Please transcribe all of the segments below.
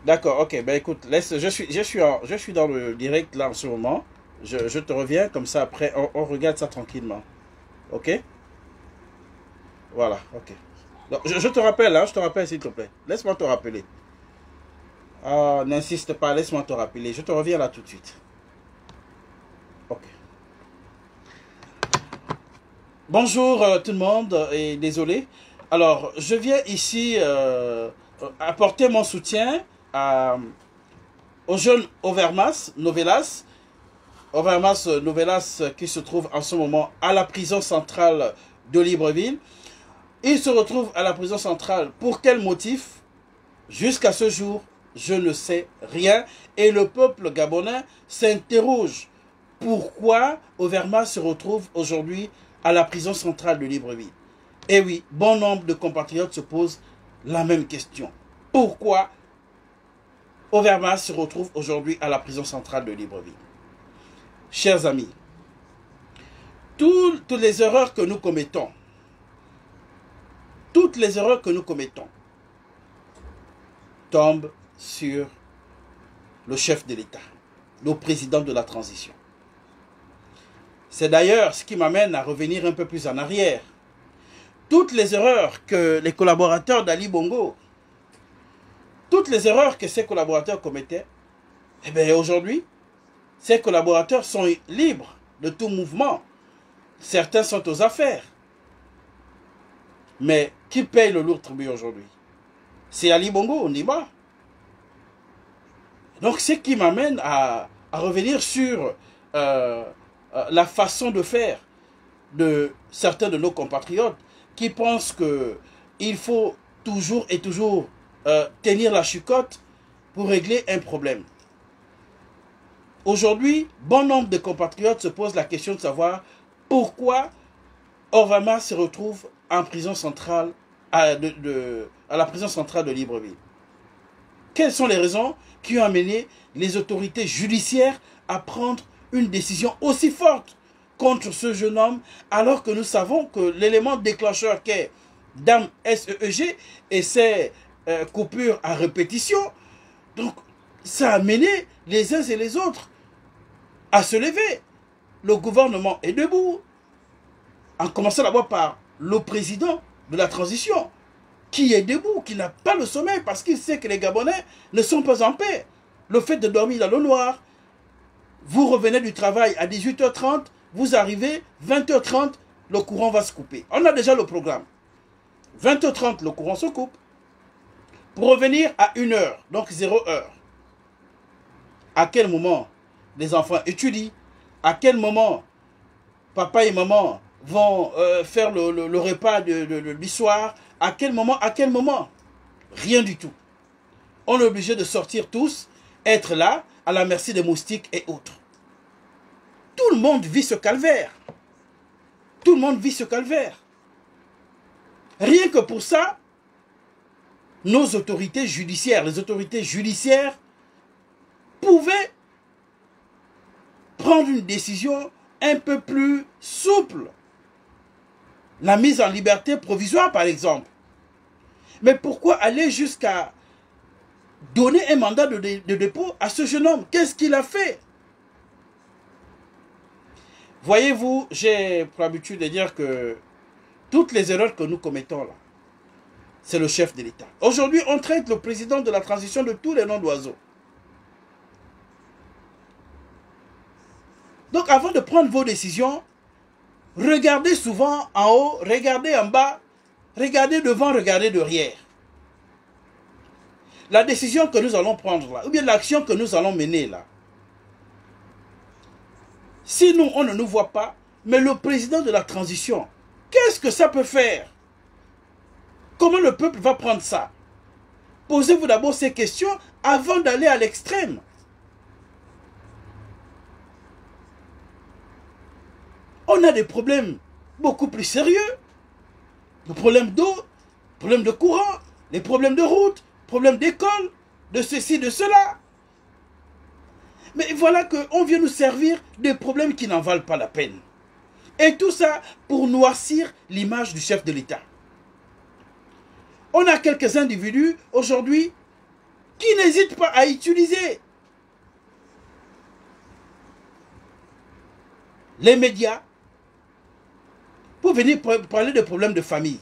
D'accord, ok. Ben écoute, laisse, je suis dans le direct là en ce moment. Je te reviens, comme ça après, on regarde ça tranquillement. Ok? Voilà, ok. Donc, je te rappelle, hein, je te rappelle s'il te plaît. Laisse-moi te rappeler. Ah, n'insiste pas, laisse-moi te rappeler. Je te reviens là tout de suite. Ok. Bonjour tout le monde et désolé. Alors, je viens ici apporter mon soutien à, au jeune Overmas Novelas. Overmas Novelas qui se trouve en ce moment à la prison centrale de Libreville. Il se retrouve à la prison centrale pour quel motif? Jusqu'à ce jour, je ne sais rien. Et le peuple gabonais s'interroge. Pourquoi Overmas se retrouve aujourd'hui à la prison centrale de Libreville? Et oui, bon nombre de compatriotes se posent la même question. Pourquoi Overmas se retrouve aujourd'hui à la prison centrale de Libreville? Chers amis, toutes les erreurs que nous commettons, toutes les erreurs que nous commettons tombent sur le chef de l'État, le président de la transition. C'est d'ailleurs ce qui m'amène à revenir un peu plus en arrière. Toutes les erreurs que les collaborateurs d'Ali Bongo, toutes les erreurs que ces collaborateurs commettaient, eh bien aujourd'hui, ces collaborateurs sont libres de tout mouvement. Certains sont aux affaires. Mais qui paye le lourd tribut aujourd'hui? C'est Ali Bongo, on y va. Donc, ce qui m'amène à revenir sur la façon de faire de certains de nos compatriotes qui pensent qu'il faut toujours et toujours tenir la chicotte pour régler un problème. Aujourd'hui, bon nombre de compatriotes se posent la question de savoir pourquoi Overmas se retrouve en prison centrale à la prison centrale de Libreville. Quelles sont les raisons qui ont amené les autorités judiciaires à prendre une décision aussi forte contre ce jeune homme, alors que nous savons que l'élément déclencheur qu'est Dame SEEG et ses coupures à répétition, donc ça a amené les uns et les autres à se lever. Le gouvernement est debout, en commençant d'abord par le président de la transition, qui est debout, qui n'a pas le sommeil parce qu'il sait que les Gabonais ne sont pas en paix. Le fait de dormir dans le noir, vous revenez du travail à 18h30, vous arrivez, 20h30, le courant va se couper. On a déjà le programme. 20h30, le courant se coupe. Pour revenir à 1h, donc 0h. À quel moment les enfants étudient? À quel moment papa et maman vont faire le repas du soir? À quel moment? À quel moment? Rien du tout. On est obligé de sortir tous, être là, à la merci des moustiques et autres. Tout le monde vit ce calvaire. Tout le monde vit ce calvaire. Rien que pour ça, nos autorités judiciaires, les autorités judiciaires pouvaient prendre une décision un peu plus souple. La mise en liberté provisoire, par exemple. Mais pourquoi aller jusqu'à donner un mandat de dépôt à ce jeune homme? Qu'est-ce qu'il a fait? Voyez-vous, j'ai pour habitude de dire que toutes les erreurs que nous commettons là, c'est le chef de l'État. Aujourd'hui, on traite le président de la transition de tous les noms d'oiseaux. Donc avant de prendre vos décisions, regardez souvent en haut, regardez en bas, regardez devant, regardez derrière. La décision que nous allons prendre là, ou bien l'action que nous allons mener là, si nous, on ne nous voit pas, mais le président de la transition, qu'est-ce que ça peut faire? Comment le peuple va prendre ça? Posez-vous d'abord ces questions avant d'aller à l'extrême. On a des problèmes beaucoup plus sérieux. Le problème d'eau, problème de courant, les problèmes de route, problèmes d'école, de ceci, de cela. Mais voilà qu'on vient nous servir des problèmes qui n'en valent pas la peine. Et tout ça pour noircir l'image du chef de l'État. On a quelques individus aujourd'hui qui n'hésite pas à utiliser les médias pour venir parler de problèmes de famille.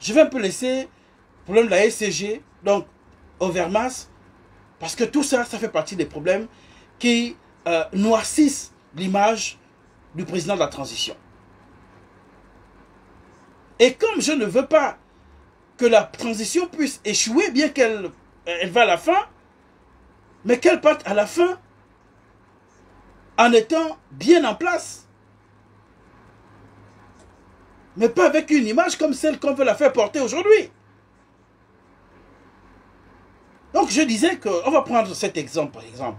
Je vais un peu laisser le problème de la SCG, donc Overmars, parce que tout ça, ça fait partie des problèmes qui noircissent l'image du président de la transition. Et comme je ne veux pas que la transition puisse échouer, bien qu'elle va à la fin, mais qu'elle parte à la fin en étant bien en place. Mais pas avec une image comme celle qu'on veut la faire porter aujourd'hui. Donc je disais qu'on va prendre cet exemple, par exemple.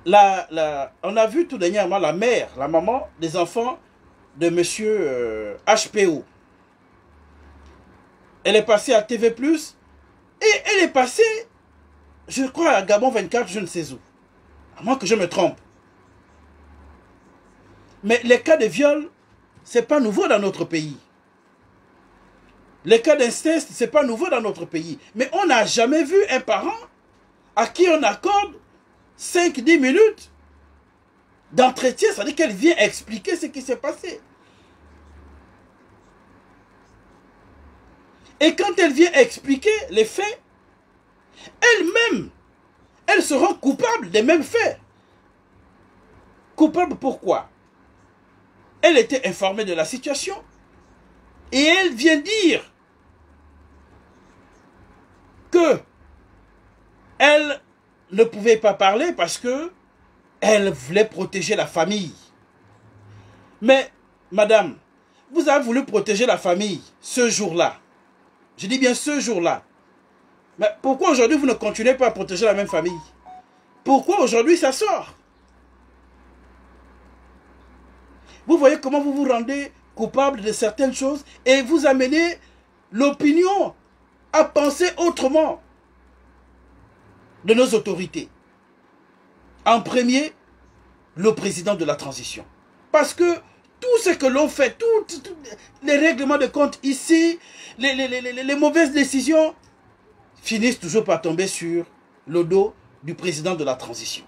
On a vu tout dernièrement la mère, la maman des enfants de monsieur HPO. Elle est passée à TV+, et elle est passée, je crois, à Gabon 24, je ne sais où. À moins que je me trompe. Mais les cas de viol, ce n'est pas nouveau dans notre pays. Les cas d'inceste, ce n'est pas nouveau dans notre pays. Mais on n'a jamais vu un parent à qui on accorde 5-10 minutes d'entretien, c'est-à-dire qu'elle vient expliquer ce qui s'est passé. Et quand elle vient expliquer les faits, elle-même, elle se rend coupable des mêmes faits. Coupable pourquoi? Elle était informée de la situation et elle vient dire que elle ne pouvait pas parler parce que elle voulait protéger la famille. Mais, madame, vous avez voulu protéger la famille ce jour-là. Je dis bien ce jour-là. Mais pourquoi aujourd'hui vous ne continuez pas à protéger la même famille? Pourquoi aujourd'hui ça sort? Vous voyez comment vous vous rendez coupable de certaines choses et vous amenez l'opinion à penser autrement de nos autorités. En premier, le président de la transition. Parce que tout ce que l'on fait, tous les règlements de compte ici, les mauvaises décisions, finissent toujours par tomber sur le dos du président de la transition.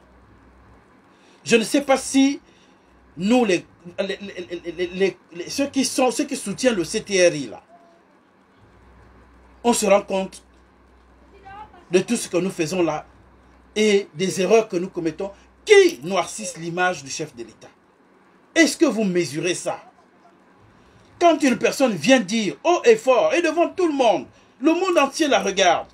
Je ne sais pas si nous, ceux qui soutiennent le CTRI, là, on se rend compte de tout ce que nous faisons là et des erreurs que nous commettons qui noircissent l'image du chef de l'État. Est-ce que vous mesurez ça? Quand une personne vient dire haut et fort et devant tout le monde entier la regarde,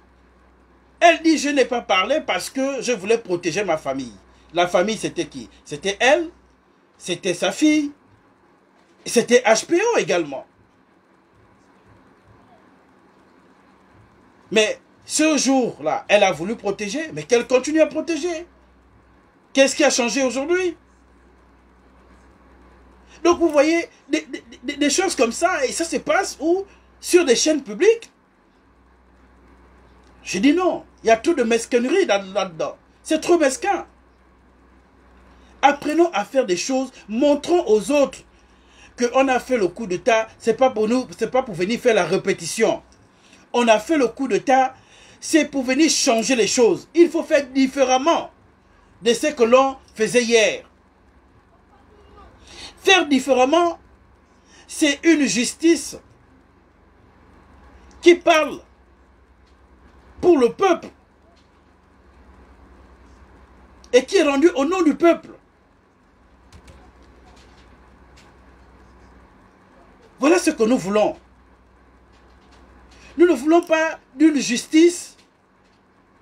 elle dit je n'ai pas parlé parce que je voulais protéger ma famille. La famille c'était qui? C'était elle, c'était sa fille, c'était HPO également. Mais ce jour-là, elle a voulu protéger, mais qu'elle continue à protéger. Qu'est-ce qui a changé aujourd'hui? Donc vous voyez des choses comme ça, et ça se passe où? Sur des chaînes publiques. Je dis non, il y a trop de mesquinerie là-dedans. C'est trop mesquin. Apprenons à faire des choses, montrons aux autres qu'on a fait le coup d'État, c'est pas pour nous, c'est pas pour venir faire la répétition. On a fait le coup d'État, c'est pour venir changer les choses. Il faut faire différemment de ce que l'on faisait hier. Faire différemment, c'est une justice qui parle pour le peuple et qui est rendue au nom du peuple. Voilà ce que nous voulons. Nous ne voulons pas d'une justice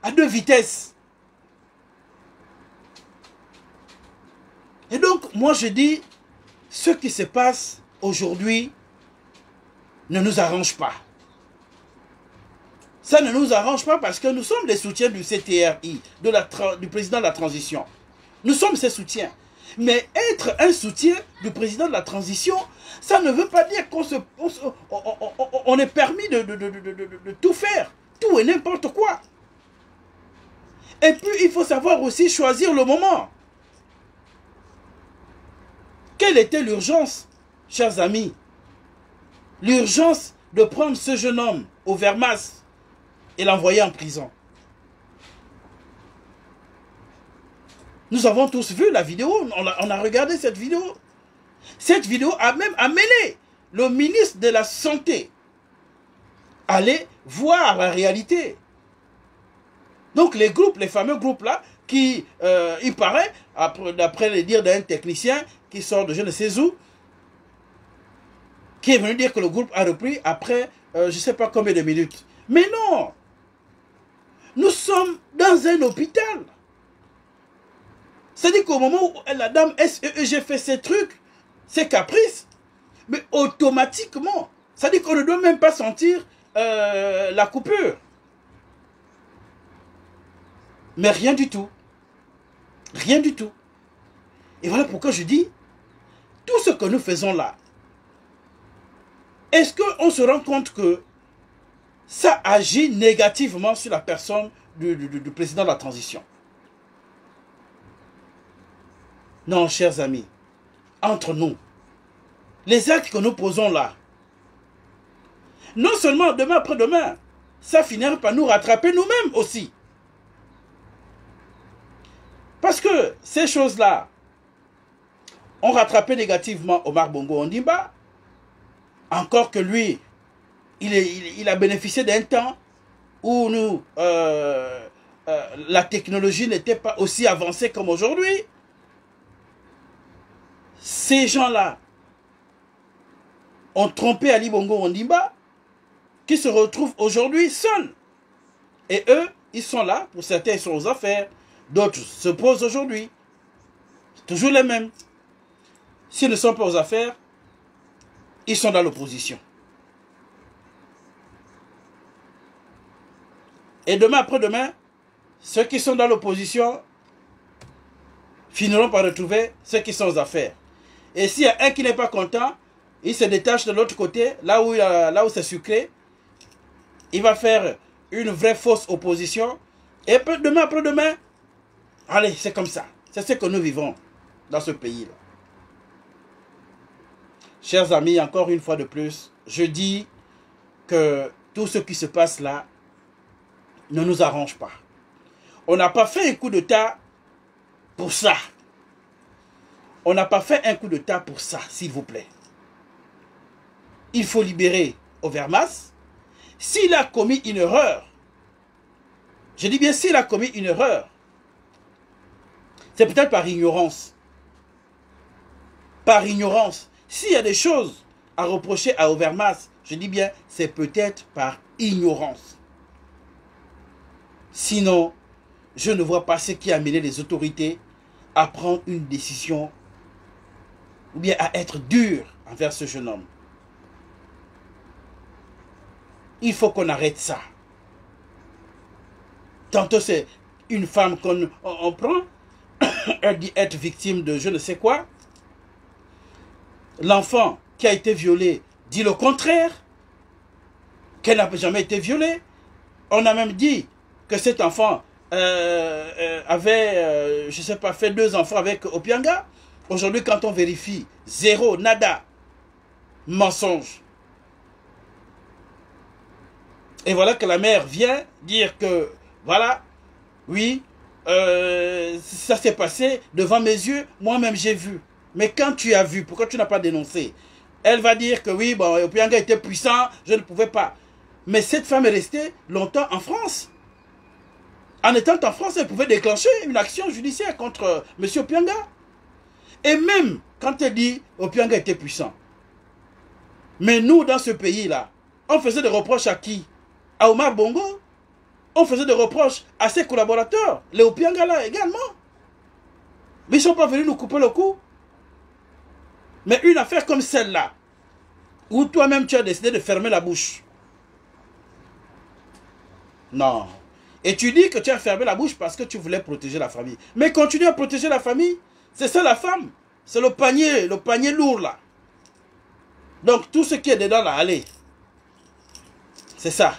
à deux vitesses. Et donc, moi je dis, ce qui se passe aujourd'hui ne nous arrange pas. Ça ne nous arrange pas parce que nous sommes des soutiens du CTRI, du président de la transition. Nous sommes ses soutiens. Mais être un soutien du président de la transition, ça ne veut pas dire qu'on est permis de tout faire, tout et n'importe quoi. Et puis, il faut savoir aussi choisir le moment. Quelle était l'urgence, chers amis? L'urgence de prendre ce jeune homme, Overmars, et l'envoyer en prison. Nous avons tous vu la vidéo, on a regardé cette vidéo. Cette vidéo a même amené le ministre de la Santé à aller voir la réalité. Donc les groupes, les fameux groupes là, qui, il paraît, d'après les dires d'un technicien qui sort de je ne sais où, qui est venu dire que le groupe a repris après je ne sais pas combien de minutes. Mais non! Nous sommes dans un hôpital. C'est-à-dire qu'au moment où la dame SEEG fait ces trucs, ces caprices, mais automatiquement, c'est-à-dire qu'on ne doit même pas sentir la coupure. Mais rien du tout. Rien du tout. Et voilà pourquoi je dis, tout ce que nous faisons là, est-ce qu'on se rend compte que ça agit négativement sur la personne du président de la transition? Non, chers amis, entre nous, les actes que nous posons là, non seulement demain après-demain, ça finira par nous rattraper nous-mêmes aussi. Parce que ces choses-là ont rattrapé négativement Omar Bongo Ondimba, encore que lui, il a bénéficié d'un temps où nous, la technologie n'était pas aussi avancée comme aujourd'hui. Ces gens-là ont trompé Ali Bongo Ondimba, qui se retrouvent aujourd'hui seuls. Et eux, ils sont là, pour certains ils sont aux affaires, d'autres se posent aujourd'hui. C'est toujours les mêmes. S'ils ne sont pas aux affaires, ils sont dans l'opposition. Et demain après-demain, ceux qui sont dans l'opposition finiront par retrouver ceux qui sont aux affaires. Et s'il y a un qui n'est pas content, il se détache de l'autre côté, là où c'est sucré, il va faire une vraie fausse opposition. Et demain après-demain, allez, c'est comme ça. C'est ce que nous vivons dans ce pays-là. Chers amis, encore une fois de plus, je dis que tout ce qui se passe là ne nous arrange pas. On n'a pas fait un coup d'État pour ça. On n'a pas fait un coup d'État pour ça, s'il vous plaît. Il faut libérer Overmars. S'il a commis une erreur, je dis bien s'il a commis une erreur, c'est peut-être par ignorance. Par ignorance. S'il y a des choses à reprocher à Overmars, je dis bien, c'est peut-être par ignorance. Sinon, je ne vois pas ce qui a amené les autorités à prendre une décision ou bien à être dur envers ce jeune homme. Il faut qu'on arrête ça. Tantôt c'est une femme qu'on prend, elle dit être victime de je ne sais quoi. L'enfant qui a été violé dit le contraire, qu'elle n'a jamais été violée. On a même dit que cet enfant avait, je ne sais pas, fait 2 enfants avec Opianga. Aujourd'hui, quand on vérifie, 0, nada, mensonge. Et voilà que la mère vient dire que, voilà, oui, ça s'est passé devant mes yeux, moi-même j'ai vu. Mais quand tu as vu, pourquoi tu n'as pas dénoncé? Elle va dire que oui, bon, Opianga était puissant, je ne pouvais pas. Mais cette femme est restée longtemps en France. En étant en France, elle pouvait déclencher une action judiciaire contre M. Opianga. Et même quand elle dit Opianga était puissant. Mais nous, dans ce pays-là, on faisait des reproches à qui? À Omar Bongo. On faisait des reproches à ses collaborateurs, les Opianga là également. Mais ils ne sont pas venus nous couper le cou. Mais une affaire comme celle-là, où toi-même tu as décidé de fermer la bouche. Non. Et tu dis que tu as fermé la bouche parce que tu voulais protéger la famille. Mais continue à protéger la famille. C'est ça la femme. C'est le panier lourd là. Donc tout ce qui est dedans là, allez. C'est ça.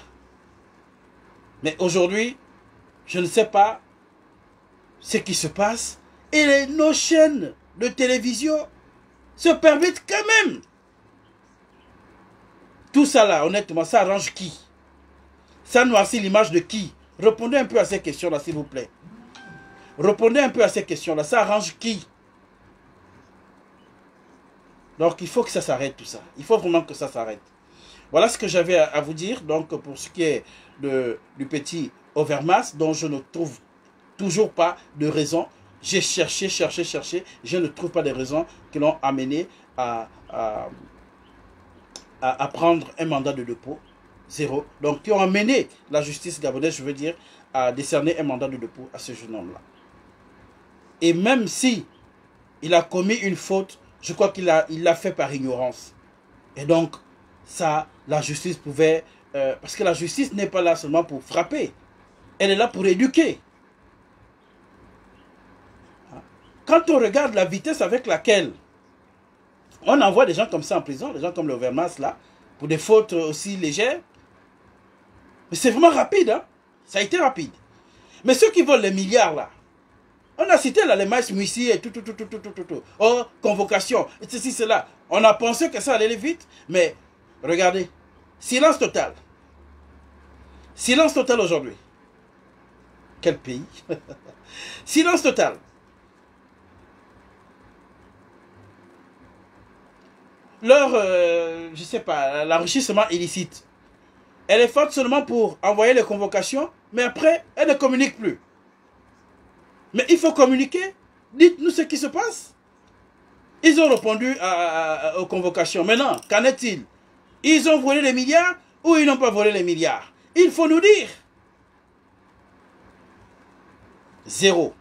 Mais aujourd'hui, je ne sais pas ce qui se passe. Et nos chaînes de télévision se permettent quand même. Tout ça là, honnêtement, ça arrange qui? Ça noircit l'image de qui? Répondez un peu à ces questions là, s'il vous plaît. Répondez un peu à ces questions-là. Ça arrange qui? Donc, il faut que ça s'arrête tout ça. Il faut vraiment que ça s'arrête. Voilà ce que j'avais à vous dire. Donc, pour ce qui est du petit Overmars, dont je ne trouve toujours pas de raison. J'ai cherché. Je ne trouve pas de raisons qui l'ont amené à prendre un mandat de dépôt. Zéro. Donc, qui ont amené la justice gabonaise, je veux dire, à décerner un mandat de dépôt à ce jeune homme-là. Et même si il a commis une faute, je crois qu'il l'a fait par ignorance. Et donc, ça, la justice pouvait... parce que la justice n'est pas là seulement pour frapper. Elle est là pour éduquer. Quand on regarde la vitesse avec laquelle on envoie des gens comme ça en prison, des gens comme le Overmars là, pour des fautes aussi légères, mais c'est vraiment rapide, hein? Ça a été rapide. Mais ceux qui volent les milliards là, on a cité là les maïs Mouissi et tout. Oh, convocation, et ceci, cela. On a pensé que ça allait vite, mais regardez, silence total. Silence total aujourd'hui. Quel pays? Silence total. Leur, je sais pas, l'enrichissement illicite. Elle est forte seulement pour envoyer les convocations, mais après, elle ne communique plus. Mais il faut communiquer. Dites-nous ce qui se passe. Ils ont répondu aux convocations. Maintenant, qu'en est-il? Ils ont volé les milliards ou ils n'ont pas volé les milliards? Il faut nous dire. Zéro.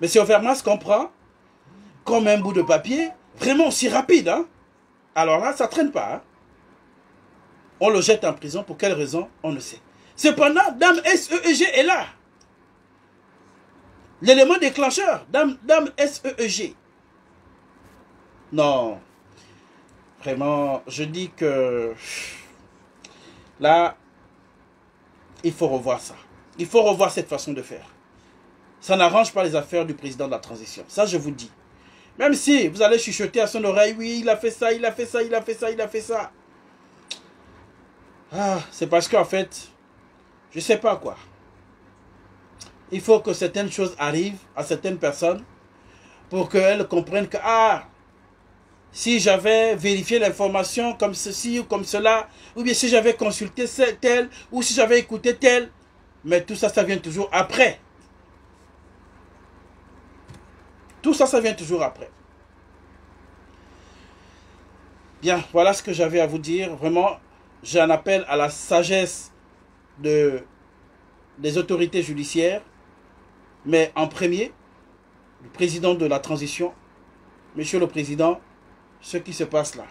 Monsieur Overmars comprend comme un bout de papier, vraiment aussi rapide. Hein? Alors là, ça ne traîne pas. Hein? On le jette en prison. Pour quelle raison? On ne sait. Cependant, Dame SEEG est là. L'élément déclencheur, Dame SEEG. Non. Vraiment, je dis que là, il faut revoir ça. Il faut revoir cette façon de faire. Ça n'arrange pas les affaires du président de la transition. Ça, je vous dis. Même si vous allez chuchoter à son oreille, oui, il a fait ça, il a fait ça, il a fait ça, il a fait ça. Ah, c'est parce qu'en fait, je ne sais pas quoi. Il faut que certaines choses arrivent à certaines personnes pour qu'elles comprennent que, ah, si j'avais vérifié l'information comme ceci ou comme cela, ou bien si j'avais consulté tel, ou si j'avais écouté tel, mais tout ça, ça vient toujours après. Tout ça, ça vient toujours après. Bien, voilà ce que j'avais à vous dire. Vraiment, j'en appelle à la sagesse des autorités judiciaires, mais en premier, le président de la transition, Monsieur le Président, ce qui se passe là.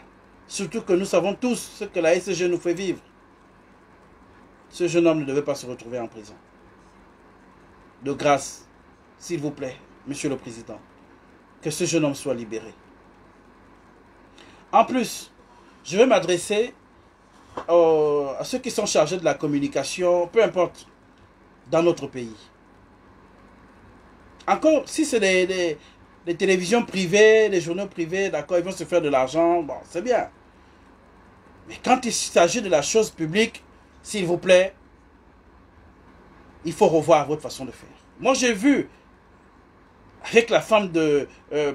Surtout que nous savons tous ce que la SG nous fait vivre. Ce jeune homme ne devait pas se retrouver en prison. De grâce, s'il vous plaît, Monsieur le Président, que ce jeune homme soit libéré. En plus, je vais m'adresser à ceux qui sont chargés de la communication, peu importe, dans notre pays. Encore, si c'est des télévisions privées, des journaux privés, d'accord, ils vont se faire de l'argent, bon, c'est bien. Mais quand il s'agit de la chose publique, s'il vous plaît, il faut revoir votre façon de faire. Moi, j'ai vu, avec la femme de,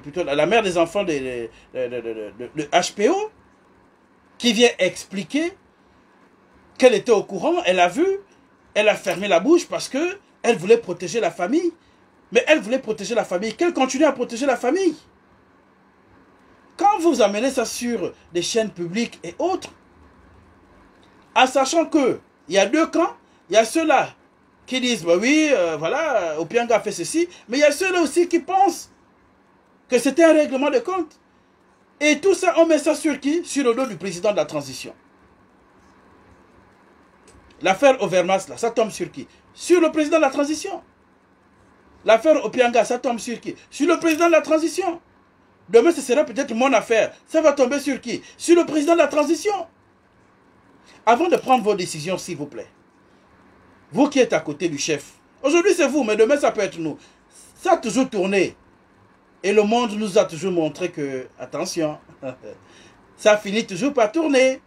plutôt la mère des enfants de HPO, qui vient expliquer qu'elle était au courant, elle a vu, elle a fermé la bouche parce que elle voulait protéger la famille. Mais elle voulait protéger la famille, qu'elle continue à protéger la famille. Quand vous amenez ça sur des chaînes publiques et autres, en sachant que il y a deux camps, il y a ceux-là qui disent, bah oui, voilà, Opianga a fait ceci, mais il y a ceux-là aussi qui pensent que c'était un règlement de compte. Et tout ça, on met ça sur qui? Sur le dos du président de la transition. L'affaire Overmars, là, ça tombe sur qui? Sur le président de la transition. L'affaire Opianga, ça tombe sur qui? Sur le président de la transition. Demain, ce sera peut-être mon affaire. Ça va tomber sur qui? Sur le président de la transition. Avant de prendre vos décisions, s'il vous plaît, vous qui êtes à côté du chef, aujourd'hui c'est vous, mais demain ça peut être nous. Ça a toujours tourné. Et le monde nous a toujours montré que, attention, ça finit toujours par tourner.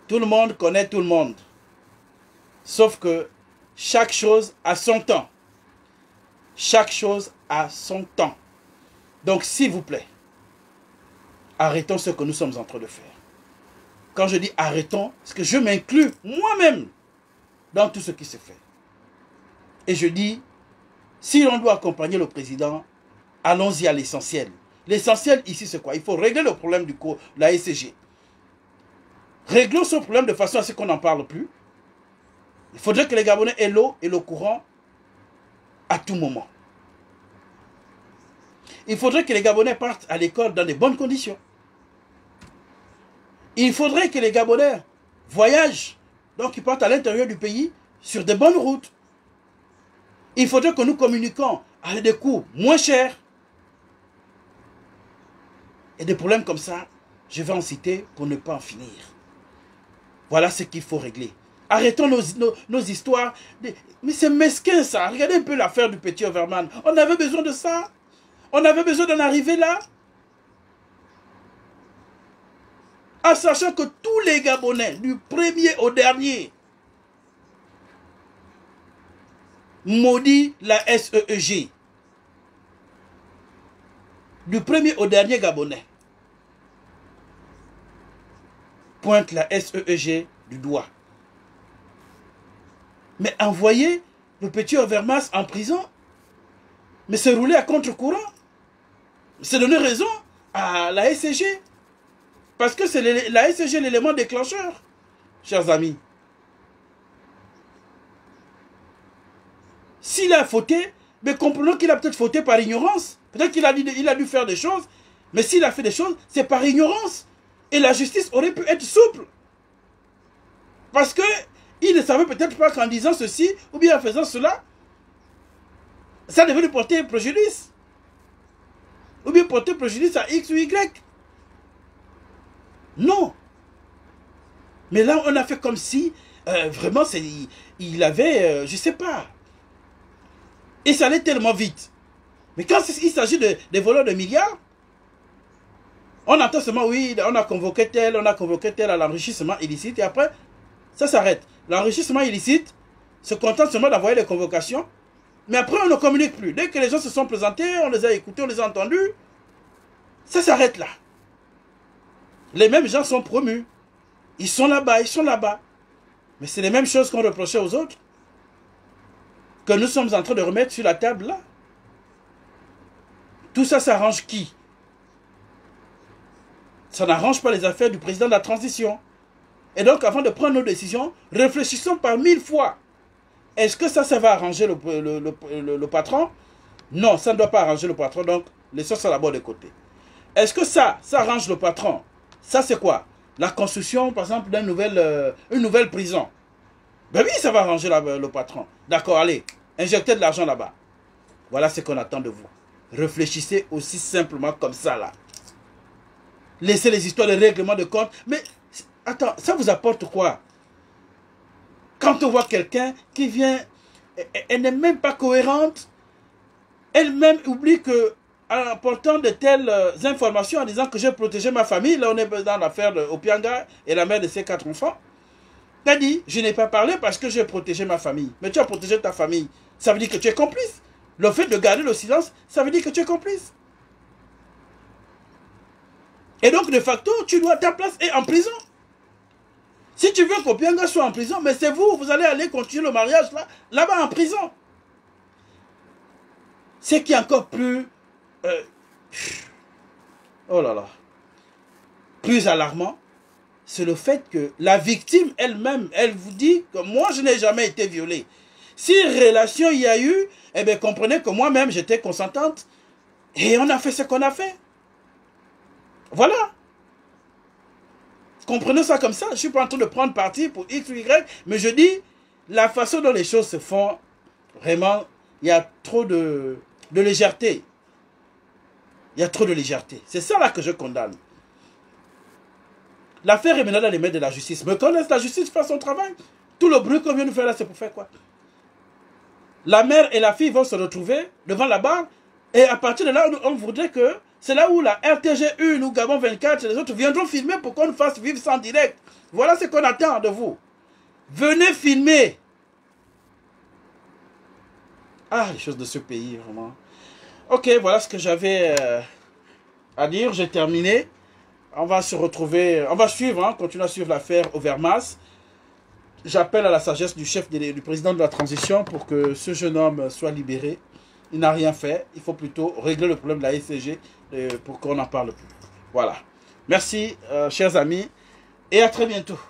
Tout le monde connaît tout le monde. Sauf que chaque chose a son temps. Chaque chose a son temps. Donc, s'il vous plaît, arrêtons ce que nous sommes en train de faire. Quand je dis arrêtons, c'est que je m'inclus moi-même dans tout ce qui se fait. Et je dis, si l'on doit accompagner le président, allons-y à l'essentiel. L'essentiel ici, c'est quoi? Il faut régler le problème du cours, la SCG. Réglons ce problème de façon à ce qu'on n'en parle plus. Il faudrait que les Gabonais aient l'eau et le courant à tout moment. Il faudrait que les Gabonais partent à l'école dans de bonnes conditions. Il faudrait que les Gabonais voyagent, donc ils partent à l'intérieur du pays sur de bonnes routes. Il faudrait que nous communiquions à des coûts moins chers. Et des problèmes comme ça, je vais en citer pour ne pas en finir. Voilà ce qu'il faut régler. Arrêtons nos histoires. Mais c'est mesquin ça. Regardez un peu l'affaire du petit Overman. On avait besoin de ça. On avait besoin d'en arriver là. En sachant que tous les Gabonais, du premier au dernier, maudit la SEEG. Du premier au dernier Gabonais. Pointe la SEEG du doigt. Mais envoyer le petit Overmas en prison, mais c'est rouler à contre-courant. C'est donner raison à la SCG. Parce que c'est la SCG l'élément déclencheur, chers amis. S'il a fauté, mais comprenons qu'il a peut-être fauté par ignorance. Peut-être qu'il a dû faire des choses, mais s'il a fait des choses, c'est par ignorance. Et la justice aurait pu être souple. Parce que il ne savait peut-être pas qu'en disant ceci, ou bien en faisant cela, ça devait lui porter préjudice. Ou bien porter préjudice à X ou Y. Non. Mais là, on a fait comme si, vraiment, il avait, je ne sais pas. Et ça allait tellement vite. Mais quand il s'agit des voleurs de milliards, on entend seulement, oui, on a convoqué tel à l'enrichissement illicite, et après, ça s'arrête. L'enrichissement illicite se contente seulement d'envoyer des convocations, mais après, on ne communique plus. Dès que les gens se sont présentés, on les a écoutés, on les a entendus, ça s'arrête là. Les mêmes gens sont promus. Ils sont là-bas, ils sont là-bas. Mais c'est les mêmes choses qu'on reprochait aux autres que nous sommes en train de remettre sur la table là. Tout ça s'arrange qui? Ça n'arrange pas les affaires du président de la transition. Et donc, avant de prendre nos décisions, réfléchissons par 1000 fois. Est-ce que ça va arranger le patron? Non, ça ne doit pas arranger le patron, donc laissons ça d'abord de côté. Est-ce que ça arrange le patron? Ça, c'est quoi? La construction, par exemple, d'une nouvelle prison. Ben oui, ça va arranger le patron. D'accord, allez, injectez de l'argent là-bas. Voilà ce qu'on attend de vous. Réfléchissez aussi simplement comme ça, là. Laissez les histoires de règlement de compte. Mais, attends, ça vous apporte quoi? Quand on voit quelqu'un qui vient, elle n'est même pas cohérente. Elle-même oublie que, en apportant de telles informations, en disant que j'ai protégé ma famille, là on est dans l'affaire de Opianga et la mère de ses 4 enfants. Tu as dit, je n'ai pas parlé parce que j'ai protégé ma famille. Mais tu as protégé ta famille. Ça veut dire que tu es complice. Le fait de garder le silence, ça veut dire que tu es complice. Et donc, de facto, ta place est en prison. Si tu veux qu'Opianga soit en prison, mais c'est vous allez aller continuer le mariage là-bas en prison. Ce qui est encore plus... oh là là. Plus alarmant, c'est le fait que la victime elle-même, elle vous dit que moi, je n'ai jamais été violée. Si relation il y a eu, eh bien, comprenez que moi-même, j'étais consentante. Et on a fait ce qu'on a fait. Voilà. Comprenez ça comme ça. Je ne suis pas en train de prendre parti pour X ou Y, mais je dis, la façon dont les choses se font, vraiment, il y a trop de légèreté. Il y a trop de légèreté. C'est ça là que je condamne. L'affaire est maintenant dans les mains de la justice. Mais qu'on laisse la justice faire son travail. Tout le bruit qu'on vient de faire là, c'est pour faire quoi? La mère et la fille vont se retrouver devant la barre. Et à partir de là, on voudrait que... C'est là où la RTG1 ou Gabon 24 et les autres viendront filmer pour qu'on nous fasse vivre ça en direct. Voilà ce qu'on attend de vous. Venez filmer. Ah, les choses de ce pays, vraiment. Ok, voilà ce que j'avais à dire. J'ai terminé. On va se retrouver, on va suivre, hein, continuer à suivre l'affaire Overmars. J'appelle à la sagesse du chef, du président de la transition pour que ce jeune homme soit libéré. Il n'a rien fait. Il faut plutôt régler le problème de la SCG pour qu'on n'en parle plus. Voilà. Merci, chers amis, et à très bientôt.